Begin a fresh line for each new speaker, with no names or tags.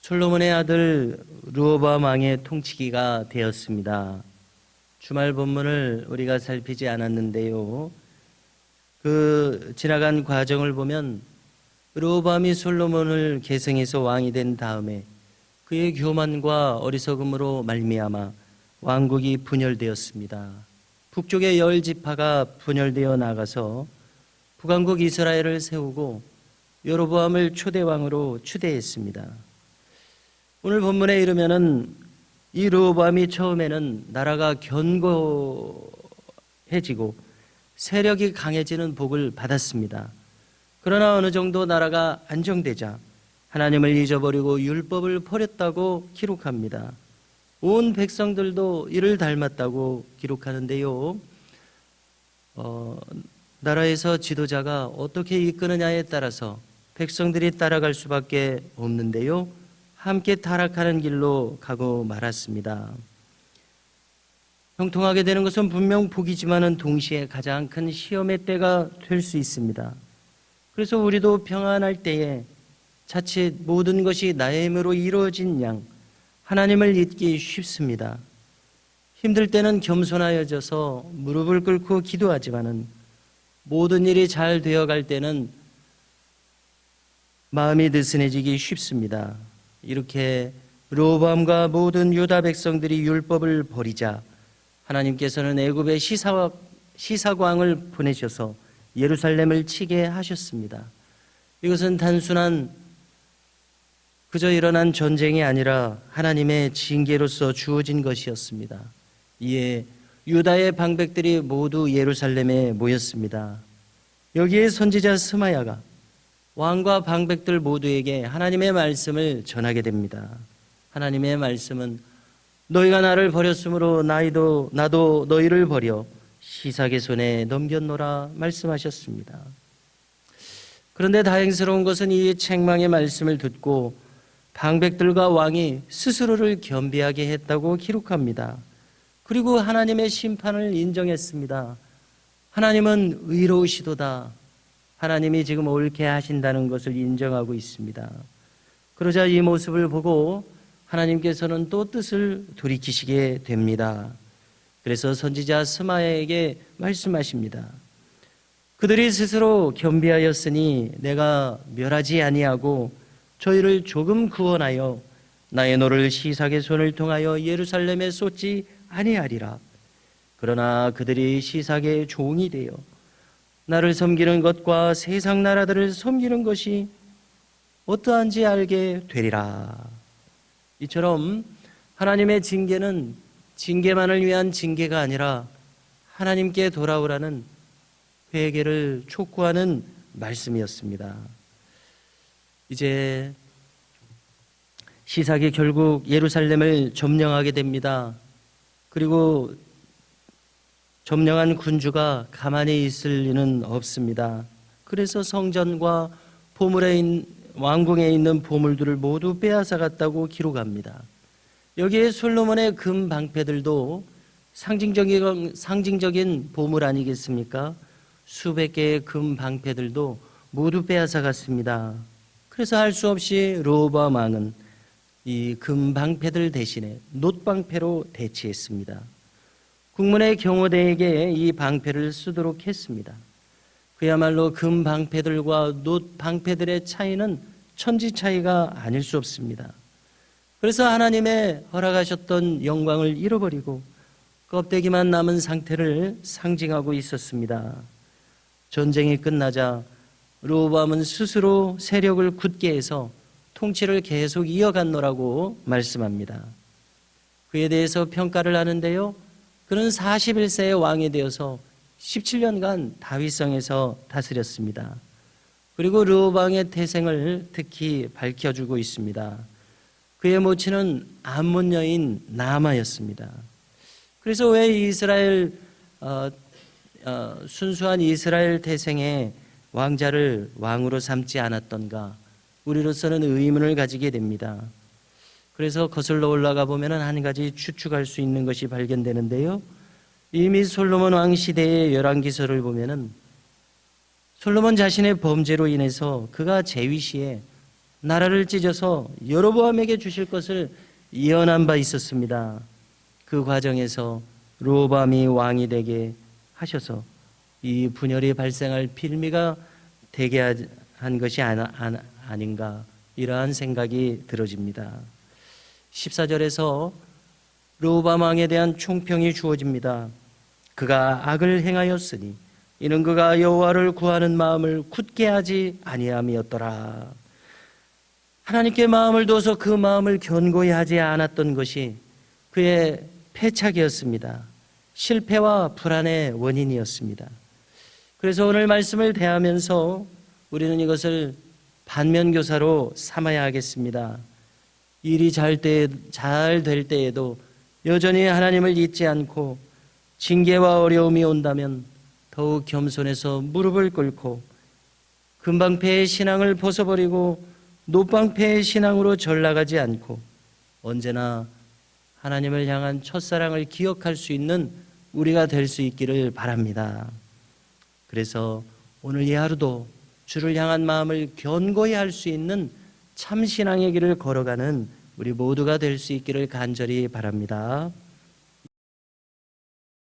솔로몬의 아들 르호보암 왕의 통치기가 되었습니다. 주말 본문을 우리가 살피지 않았는데요. 그 지나간 과정을 보면 르호보암이 솔로몬을 계승해서 왕이 된 다음에 그의 교만과 어리석음으로 말미암아 왕국이 분열되었습니다. 북쪽의 10지파가 분열되어 나가서 북왕국 이스라엘을 세우고 여로보암을 초대왕으로 추대했습니다. 오늘 본문에 이르면은 이 르호보암이 처음에는 나라가 견고해지고 세력이 강해지는 복을 받았습니다. 그러나 어느 정도 나라가 안정되자 하나님을 잊어버리고 율법을 버렸다고 기록합니다. 온 백성들도 이를 닮았다고 기록하는데요. 나라에서 지도자가 어떻게 이끄느냐에 따라서 백성들이 따라갈 수밖에 없는데요. 함께 타락하는 길로 가고 말았습니다. 형통하게 되는 것은 분명 복이지만은 동시에 가장 큰 시험의 때가 될 수 있습니다. 그래서 우리도 평안할 때에 자칫 모든 것이 나의 힘으로 이루어진 양 하나님을 잊기 쉽습니다. 힘들 때는 겸손하여져서 무릎을 꿇고 기도하지만은 모든 일이 잘 되어갈 때는 마음이 느슨해지기 쉽습니다. 이렇게 르호보암과 모든 유다 백성들이 율법을 버리자 하나님께서는 애굽의 시사광을 보내셔서 예루살렘을 치게 하셨습니다. 이것은 단순한 그저 일어난 전쟁이 아니라 하나님의 징계로서 주어진 것이었습니다. 이에 유다의 방백들이 모두 예루살렘에 모였습니다. 여기에 선지자 스마야가 왕과 방백들 모두에게 하나님의 말씀을 전하게 됩니다. 하나님의 말씀은 너희가 나를 버렸으므로 나도 너희를 버려 시삭의 손에 넘겼노라 말씀하셨습니다. 그런데 다행스러운 것은 이 책망의 말씀을 듣고 방백들과 왕이 스스로를 겸비하게 했다고 기록합니다. 그리고 하나님의 심판을 인정했습니다. 하나님은 의로우시도다. 하나님이 지금 옳게 하신다는 것을 인정하고 있습니다. 그러자 이 모습을 보고 하나님께서는 또 뜻을 돌이키시게 됩니다. 그래서 선지자 스마야에게 말씀하십니다. 그들이 스스로 겸비하였으니 내가 멸하지 아니하고 저희를 조금 구원하여 나의 노를 시삭의 손을 통하여 예루살렘에 쏟지 아니하리라. 그러나 그들이 시삭의 종이 되어 나를 섬기는 것과 세상 나라들을 섬기는 것이 어떠한지 알게 되리라. 이처럼 하나님의 징계는 징계만을 위한 징계가 아니라 하나님께 돌아오라는 회개를 촉구하는 말씀이었습니다. 이제 시삭이 결국 예루살렘을 점령하게 됩니다. 그리고 점령한 군주가 가만히 있을 리는 없습니다. 그래서 성전과 왕궁에 있는 보물들을 모두 빼앗아갔다고 기록합니다. 여기에 솔로몬의 금 방패들도 상징적인 보물 아니겠습니까? 수백 개의 금 방패들도 모두 빼앗아갔습니다. 그래서 할 수 없이 르호보암 왕은 이 금 방패들 대신에 놋 방패로 대치했습니다. 국문의 경호대에게 이 방패를 쓰도록 했습니다. 그야말로 금 방패들과 놋 방패들의 차이는 천지 차이가 아닐 수 없습니다. 그래서 하나님의 허락하셨던 영광을 잃어버리고 껍데기만 남은 상태를 상징하고 있었습니다. 전쟁이 끝나자 르호보암은 스스로 세력을 굳게 해서 통치를 계속 이어갔노라고 말씀합니다. 그에 대해서 평가를 하는데요. 그는 41세의 왕이 되어서 17년간 다윗성에서 다스렸습니다. 그리고 르호보암의 태생을 특히 밝혀주고 있습니다. 그의 모친은 암몬 여인 나아마였습니다. 그래서 왜 순수한 이스라엘 태생의 왕자를 왕으로 삼지 않았던가? 우리로서는 의문을 가지게 됩니다. 그래서 거슬러 올라가 보면 한 가지 추측할 수 있는 것이 발견되는데요. 이미 솔로몬 왕 시대의 열왕기서를 보면은 솔로몬 자신의 범죄로 인해서 그가 재위 시에 나라를 찢어서 여로보암에게 주실 것을 예언한 바 있었습니다. 그 과정에서 르호보암이 왕이 되게 하셔서 이 분열이 발생할 빌미가 되게 한 것이 아닌가, 이러한 생각이 들어집니다. 14절에서 르호보암 왕에 대한 총평이 주어집니다. 그가 악을 행하였으니 이는 그가 여호와를 구하는 마음을 굳게 하지 아니함이었더라. 하나님께 마음을 둬서 그 마음을 견고히 하지 않았던 것이 그의 패착이었습니다. 실패와 불안의 원인이었습니다. 그래서 오늘 말씀을 대하면서 우리는 이것을 반면교사로 삼아야 하겠습니다. 일이 잘 될 때에도 여전히 하나님을 잊지 않고 징계와 어려움이 온다면 더욱 겸손해서 무릎을 꿇고 금방패의 신앙을 벗어버리고 노방패의 신앙으로 전락하지 않고 언제나 하나님을 향한 첫사랑을 기억할 수 있는 우리가 될 수 있기를 바랍니다. 그래서 오늘 이 하루도 주를 향한 마음을 견고히 할 수 있는 참 신앙의 길을 걸어가는 우리 모두가 될 수 있기를 간절히 바랍니다.